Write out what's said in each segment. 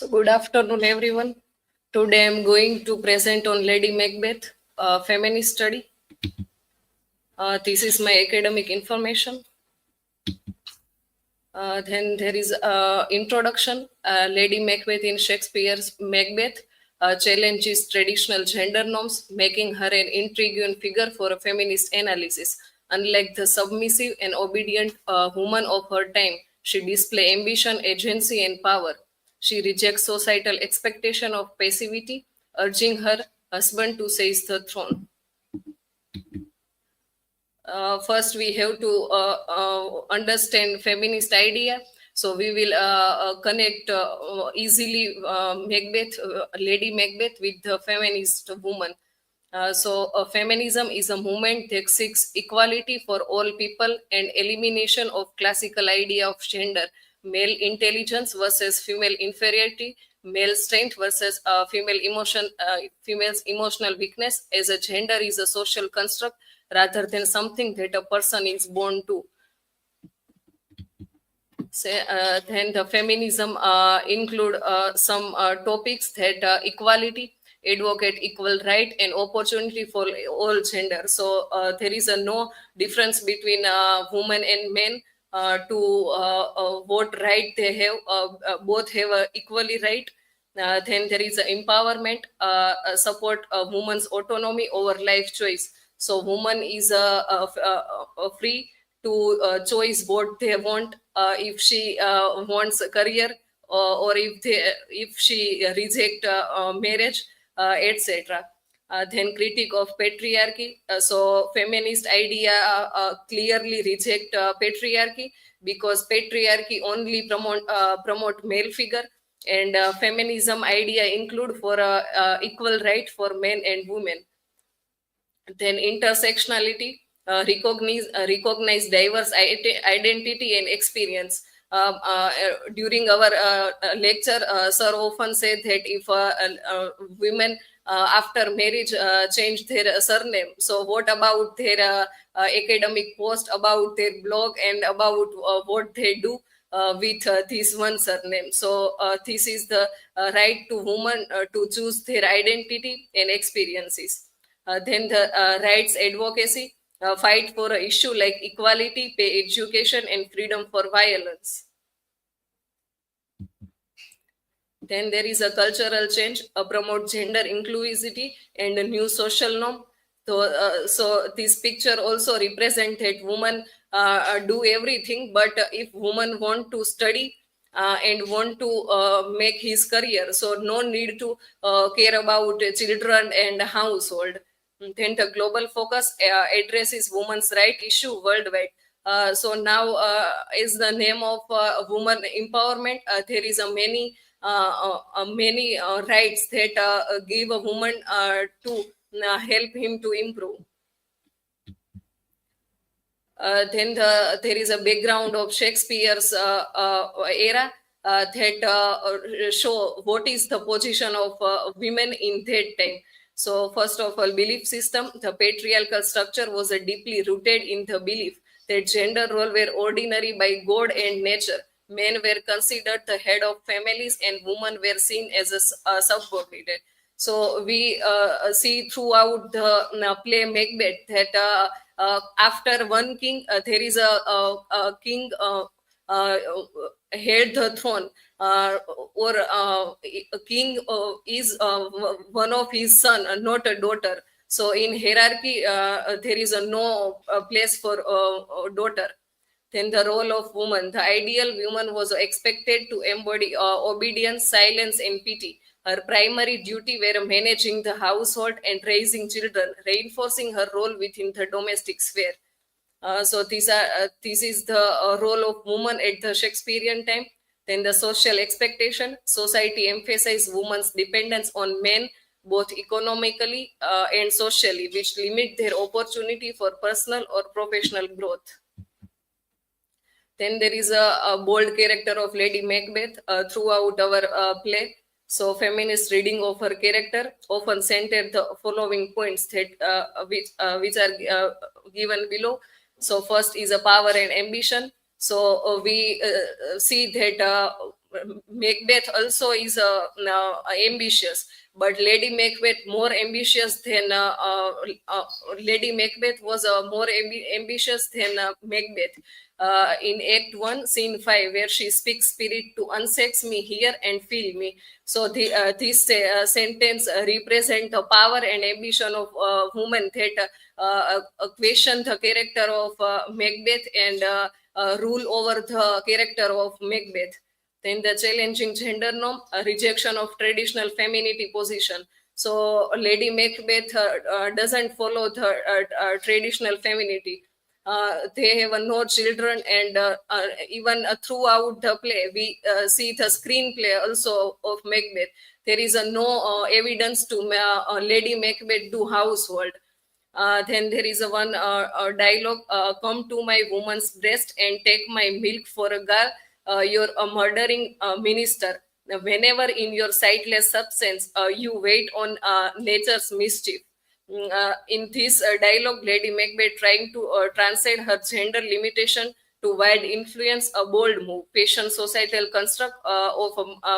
So good afternoon, everyone. Today I'm going to present on Lady Macbeth, a feminist study. This is my academic information. Then there is introduction. Lady Macbeth in Shakespeare's Macbeth challenges traditional gender norms, making her an intriguing figure for a feminist analysis. Unlike the submissive and obedient woman of her time, she displays ambition, agency, and power. She rejects societal expectation of passivity, urging her husband to seize the throne. First we have to understand feminist idea, so we will connect easily Macbeth, Lady Macbeth, with the feminist woman. Feminism is a movement that seeks equality for all people and elimination of classical idea of gender: male intelligence versus female inferiority, male strength versus female's emotional weakness, as a gender is a social construct rather than something that a person is born to. Then the feminism include some topics that equality, advocate equal right and opportunity for all gender. So there is a no difference between women and men to what right they have. Both have equally right. Then there is a empowerment, support woman's autonomy over life choice. So woman is free to choice what they want. If she wants a career, or if she reject marriage, etc. Then critique of patriarchy. So feminist idea clearly reject patriarchy, because patriarchy only promote male figure, and feminism idea include for equal right for men and women. Then intersectionality, recognize diverse identity and experience. During our lecture, sir often said that if women after marriage change their surname, so what about their academic post, about their blog, and about what they do with this one surname? So this is the right to women to choose their identity and experiences. Then the rights advocacy, fight for an issue like equality, pay education, and freedom for violence. Then there is a cultural change, promote gender inclusivity and a new social norm. So this picture also represented women do everything, but if women want to study and want to make his career, so no need to care about children and household. Then the global focus addresses women's right issue worldwide. So now is the name of woman empowerment. There is a many rights that give a woman to help him to improve. There is a background of Shakespeare's era that show what is the position of women in that time. So first of all, belief system. The patriarchal structure was deeply rooted in the belief that gender role were ordinary by God and nature. Men were considered the head of families and women were seen as a subordinate. So we see throughout the play Macbeth that after one king, there is a king held the throne, or a king is one of his son, not a daughter. So in hierarchy, there is a no place for daughter. Then the role of woman. The ideal woman was expected to embody obedience, silence, and pity. Her primary duty were managing the household and raising children, reinforcing her role within the domestic sphere. This is the role of woman at the Shakespearean time. Then the social expectation. Society emphasized women's dependence on men, both economically and socially, which limit their opportunity for personal or professional growth. Then there is a bold character of Lady Macbeth throughout our play. So feminist reading of her character often centered the following points that which are given below. So first is a power and ambition. So we see that Macbeth also is ambitious, but Lady Macbeth more ambitious than Lady Macbeth was more ambitious than Macbeth. In Act 1, Scene 5, where she speaks, "Spirit, to unsex me, hear and feel me." So this sentence represent the power and ambition of woman that question the character of Macbeth and rule over the character of Macbeth. Then the challenging gender norm, a rejection of traditional femininity position. So Lady Macbeth doesn't follow the traditional femininity. They have no children, and even throughout the play, we see the screenplay also of Macbeth. There is no evidence to Lady Macbeth do household. Then there is a one dialogue, "Come to my woman's breast and take my milk for a girl. You're a murdering minister. Whenever in your sightless substance you wait on nature's mischief." In this dialogue, Lady Macbeth trying to transcend her gender limitation to wide influence, a bold move, patient societal construct of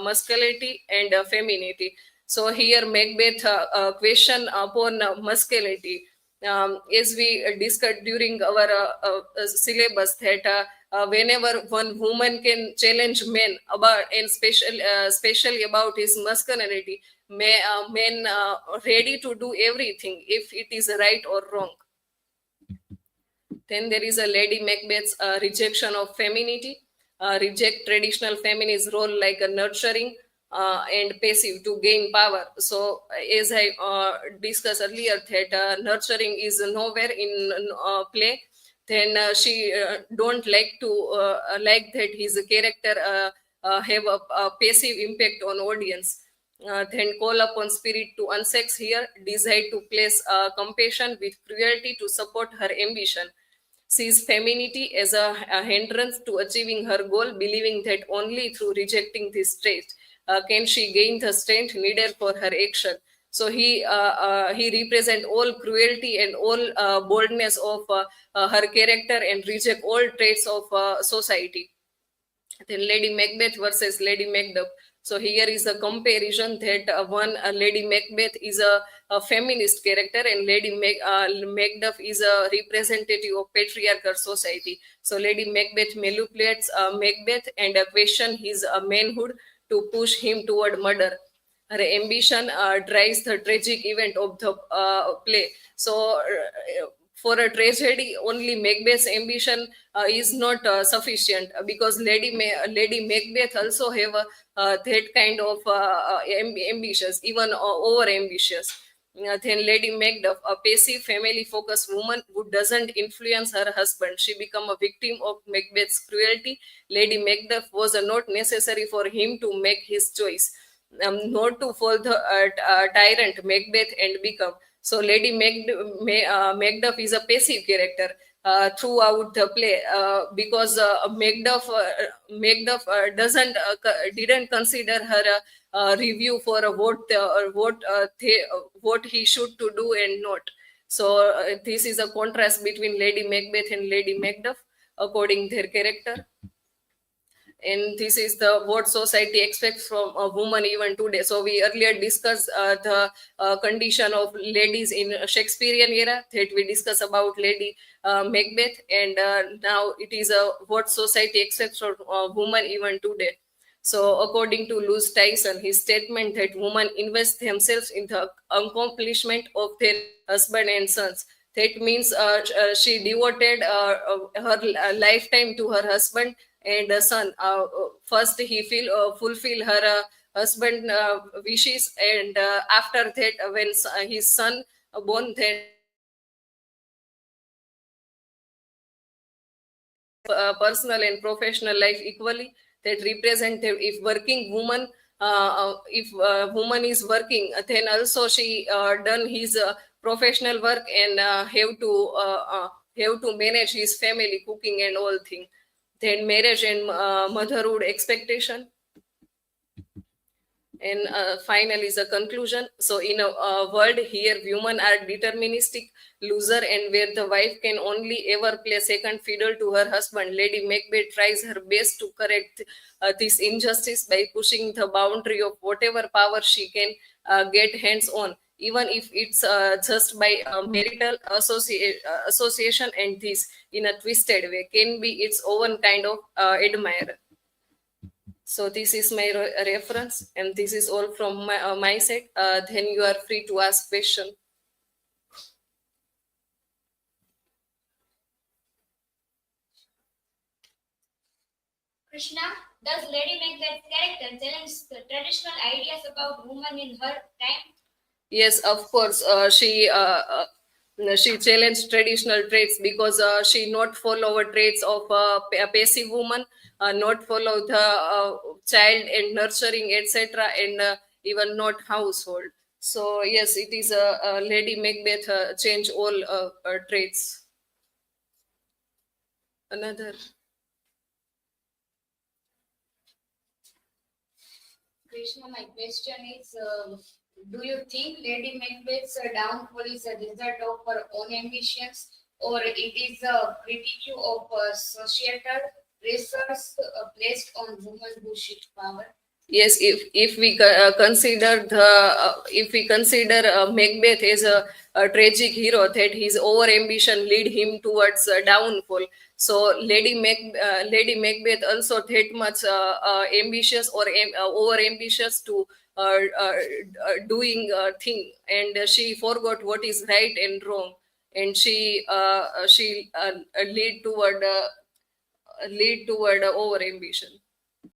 masculinity and femininity. So here Macbeth question upon masculinity. As we discussed during our syllabus, that whenever one woman can challenge men about, and especially about his masculinity, men ready to do everything if it is right or wrong. Then there is a Lady Macbeth's rejection of femininity, reject traditional feminist role like a nurturing and passive to gain power. So, as I discussed earlier, that nurturing is nowhere in play. Then she don't like to like that his character have a passive impact on audience. Then call upon spirit to unsex here, decide to place compassion with cruelty to support her ambition, sees femininity as a hindrance to achieving her goal, believing that only through rejecting this trait can she gain the strength needed for her action. So he represent all cruelty and all boldness of her character and reject all traits of society. Then Lady Macbeth versus Lady Macduff. So here is a comparison that one Lady Macbeth is a feminist character, and Macduff is a representative of patriarchal society. So Lady Macbeth manipulates Macbeth and question his manhood to push him toward murder. Her ambition drives the tragic event of the play. So for a tragedy, only Macbeth's ambition is not sufficient, because Lady Macbeth also have that kind of ambitious, even over ambitious. Then Lady Macduff, a passive, family-focused woman who doesn't influence her husband. She become a victim of Macbeth's cruelty. Lady Macduff was not necessary for him to make his choice, not to fall the tyrant Macbeth and become. So Lady Macduff is a passive character throughout the play, because Macduff didn't consider her review for what he should to do and not. So this is a contrast between Lady Macbeth and Lady Macduff according their character. And this is the what society expects from a woman even today. So we earlier discussed the condition of ladies in Shakespearean era, that we discussed about Lady Macbeth, and now it is what society expects from a woman even today. So according to Lewis Tyson, his statement that women invest themselves in the accomplishment of their husband and sons, that means she devoted her lifetime to her husband and son. First, he fulfill her husband wishes, and after that, when his son born, then personal and professional life equally. That represent if working woman, if woman is working, then also she done his professional work, and have to manage his family, cooking and all thing. Then marriage and motherhood expectation. And final is a conclusion. So in a world here women are deterministic loser and where the wife can only ever play second fiddle to her husband, Lady Macbeth tries her best to correct this injustice by pushing the boundary of whatever power she can get hands on, even if it's just by marital association, and this in a twisted way can be its own kind of admirer. So this is my reference, and this is all from my side. Then you are free to ask question. Krishna, does Lady Macbeth's character challenge the traditional ideas about women in her time? Yes, of course. She challenged traditional traits because she not follow traits of a passive woman, not follow the child and nurturing, etc., and even not household. So yes, it is a Lady Macbeth change all traits. Another. Krishna, my question is do you think Lady Macbeth's downfall is a result of her own ambitions or it is a critique of societal pressures placed on women who seek power? Yes, if we consider the if we consider Macbeth as a tragic hero, that his over ambition lead him towards downfall. So Lady Macbeth also that much ambitious or over ambitious to doing thing, and she forgot what is right and wrong, and she lead toward over ambition.